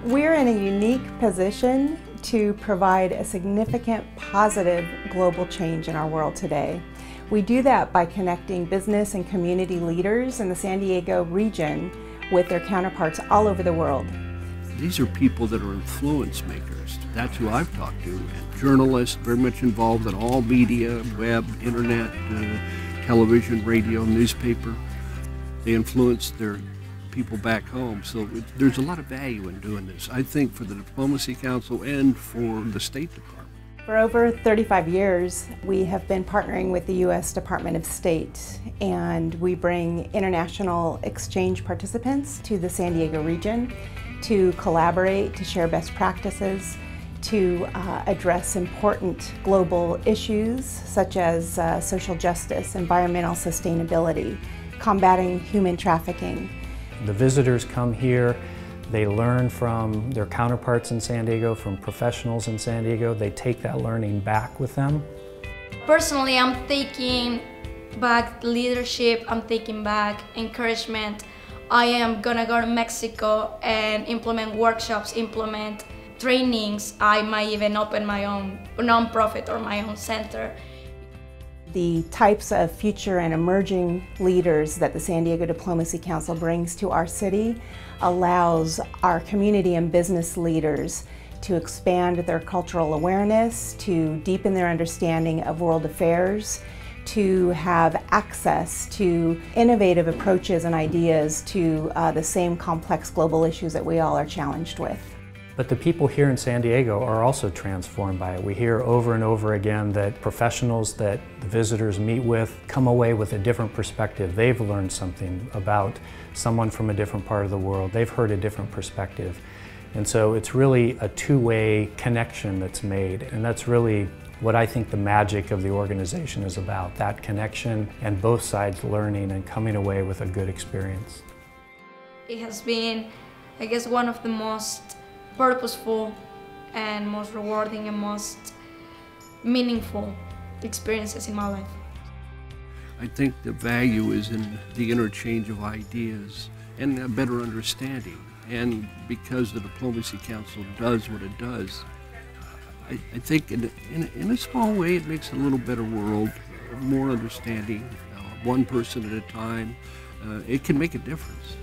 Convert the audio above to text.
We're in a unique position to provide a significant positive global change in our world today. We do that by connecting business and community leaders in the San Diego region with their counterparts all over the world. These are people that are influence makers. That's who I've talked to. And journalists, very much involved in all media, web, internet, television, radio, newspaper. They influence their people back home. So there's a lot of value in doing this, I think, for the Diplomacy Council and for the State Department. For over 35 years, we have been partnering with the U.S. Department of State, and we bring international exchange participants to the San Diego region to collaborate, to share best practices, to address important global issues such as social justice, environmental sustainability, combating human trafficking. The visitors come here, they learn from their counterparts in San Diego, from professionals in San Diego. They take that learning back with them. Personally, I'm taking back leadership, I'm taking back encouragement. I am gonna go to Mexico and implement workshops, implement trainings. I might even open my own nonprofit or my own center. The types of future and emerging leaders that the San Diego Diplomacy Council brings to our city allows our community and business leaders to expand their cultural awareness, to deepen their understanding of world affairs, to have access to innovative approaches and ideas to the same complex global issues that we all are challenged with. But the people here in San Diego are also transformed by it. We hear over and over again that professionals that the visitors meet with come away with a different perspective. They've learned something about someone from a different part of the world. They've heard a different perspective. And so it's really a two-way connection that's made. And that's really what I think the magic of the organization is about, that connection and both sides learning and coming away with a good experience. It has been, I guess, one of the most purposeful and most rewarding and most meaningful experiences in my life. I think the value is in the interchange of ideas and a better understanding. And because the Diplomacy Council does what it does, I think in a small way it makes a little better world, more understanding, one person at a time. It can make a difference.